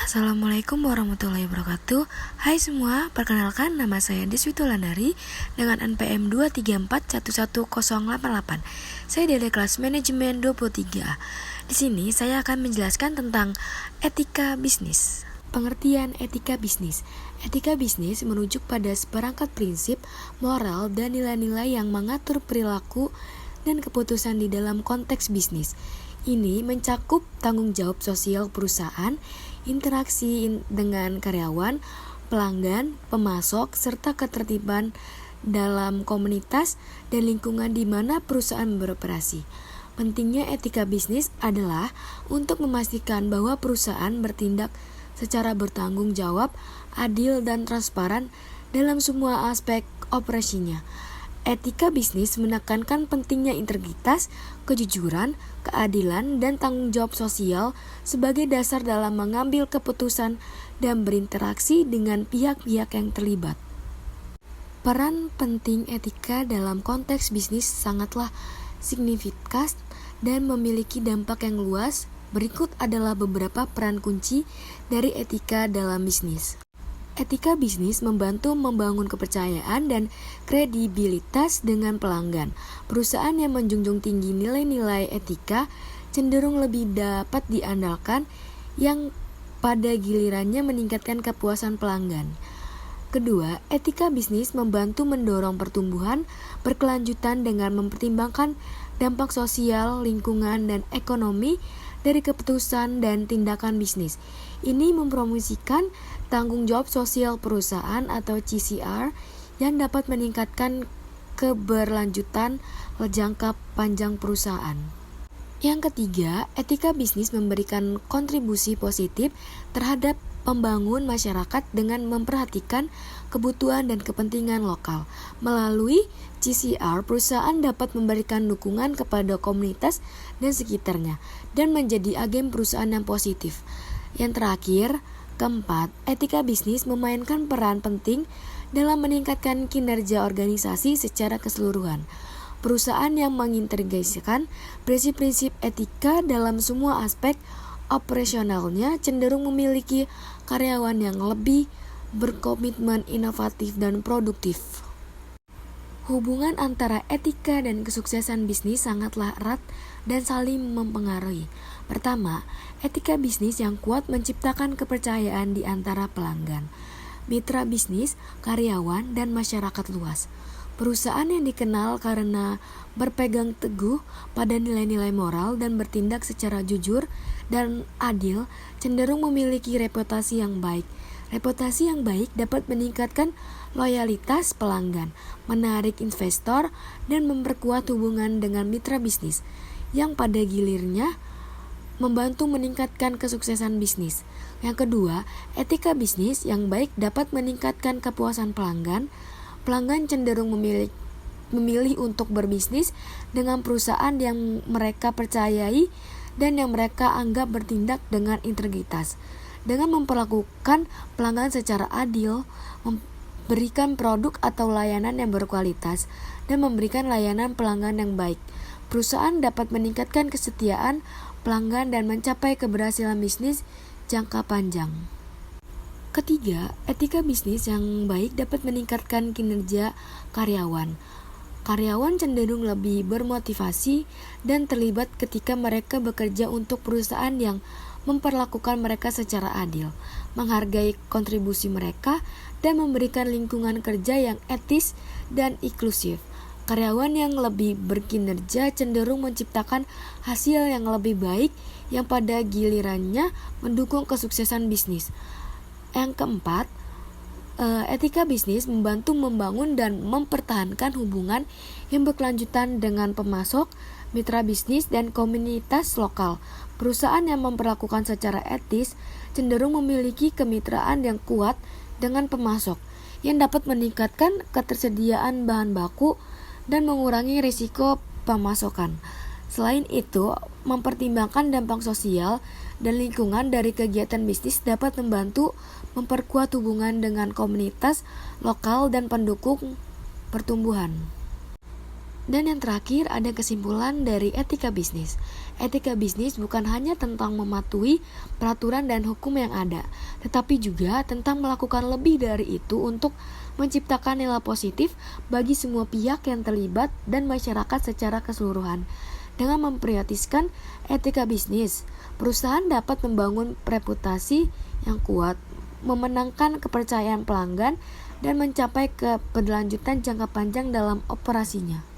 Assalamualaikum warahmatullahi wabarakatuh. Hai semua, perkenalkan nama saya Deswita Wulandari dengan NPM 234111088. Saya dari kelas manajemen 23A. Di sini saya akan menjelaskan tentang etika bisnis. Pengertian etika bisnis. Etika bisnis merujuk pada seperangkat prinsip, moral, dan nilai-nilai yang mengatur perilaku dan keputusan di dalam konteks bisnis. Ini mencakup tanggung jawab sosial perusahaan, interaksi dengan karyawan, pelanggan, pemasok, serta ketertiban dalam komunitas dan lingkungan di mana perusahaan beroperasi. Pentingnya etika bisnis adalah untuk memastikan bahwa perusahaan bertindak secara bertanggung jawab, adil, dan transparan dalam semua aspek operasinya. Etika bisnis menekankan pentingnya integritas, kejujuran, keadilan, dan tanggung jawab sosial sebagai dasar dalam mengambil keputusan dan berinteraksi dengan pihak-pihak yang terlibat. Peran penting etika dalam konteks bisnis sangatlah signifikan dan memiliki dampak yang luas. Berikut adalah beberapa peran kunci dari etika dalam bisnis. Etika bisnis membantu membangun kepercayaan dan kredibilitas dengan pelanggan. Perusahaan yang menjunjung tinggi nilai-nilai etika cenderung lebih dapat diandalkan, yang pada gilirannya meningkatkan kepuasan pelanggan. Kedua, etika bisnis membantu mendorong pertumbuhan berkelanjutan dengan mempertimbangkan dampak sosial, lingkungan, dan ekonomi dari keputusan dan tindakan bisnis. Ini mempromosikan tanggung jawab sosial perusahaan atau CSR yang dapat meningkatkan keberlanjutan jangka panjang perusahaan. Yang ketiga, etika bisnis memberikan kontribusi positif terhadap pembangun masyarakat dengan memperhatikan kebutuhan dan kepentingan lokal. Melalui CSR, perusahaan dapat memberikan dukungan kepada komunitas dan sekitarnya dan menjadi agen perusahaan yang positif. Yang terakhir, keempat, etika bisnis memainkan peran penting dalam meningkatkan kinerja organisasi secara keseluruhan. Perusahaan yang mengintegrasikan prinsip-prinsip etika dalam semua aspek operasionalnya cenderung memiliki karyawan yang lebih berkomitmen, inovatif, dan produktif. Hubungan antara etika dan kesuksesan bisnis sangatlah erat dan saling mempengaruhi. Pertama, etika bisnis yang kuat menciptakan kepercayaan di antara pelanggan, mitra bisnis, karyawan, dan masyarakat luas. Perusahaan yang dikenal karena berpegang teguh pada nilai-nilai moral dan bertindak secara jujur dan adil cenderung memiliki reputasi yang baik. Reputasi yang baik dapat meningkatkan loyalitas pelanggan, menarik investor, dan memperkuat hubungan dengan mitra bisnis, yang pada gilirnya membantu meningkatkan kesuksesan bisnis. Yang kedua, etika bisnis yang baik dapat meningkatkan kepuasan pelanggan. Pelanggan cenderung memilih untuk berbisnis dengan perusahaan yang mereka percayai dan yang mereka anggap bertindak dengan integritas. Dengan memperlakukan pelanggan secara adil, memberikan produk atau layanan yang berkualitas, dan memberikan layanan pelanggan yang baik, perusahaan dapat meningkatkan kesetiaan pelanggan dan mencapai keberhasilan bisnis jangka panjang. Ketiga, etika bisnis yang baik dapat meningkatkan kinerja karyawan. Karyawan cenderung lebih bermotivasi dan terlibat ketika mereka bekerja untuk perusahaan yang memperlakukan mereka secara adil, menghargai kontribusi mereka, dan memberikan lingkungan kerja yang etis dan inklusif. Karyawan yang lebih berkinerja cenderung menciptakan hasil yang lebih baik yang pada gilirannya mendukung kesuksesan bisnis. Yang keempat, etika bisnis membantu membangun dan mempertahankan hubungan yang berkelanjutan dengan pemasok, mitra bisnis, dan komunitas lokal. Perusahaan yang memperlakukan secara etis cenderung memiliki kemitraan yang kuat dengan pemasok, yang dapat meningkatkan ketersediaan bahan baku dan mengurangi risiko pemasokan. Selain itu, mempertimbangkan dampak sosial dan lingkungan dari kegiatan bisnis dapat membantu memperkuat hubungan dengan komunitas lokal dan pendukung pertumbuhan. Dan yang terakhir ada kesimpulan dari etika bisnis. Etika bisnis bukan hanya tentang mematuhi peraturan dan hukum yang ada, tetapi juga tentang melakukan lebih dari itu untuk menciptakan nilai positif bagi semua pihak yang terlibat dan masyarakat secara keseluruhan. Dengan memprioritaskan etika bisnis, perusahaan dapat membangun reputasi yang kuat, memenangkan kepercayaan pelanggan, dan mencapai keberlanjutan jangka panjang dalam operasinya.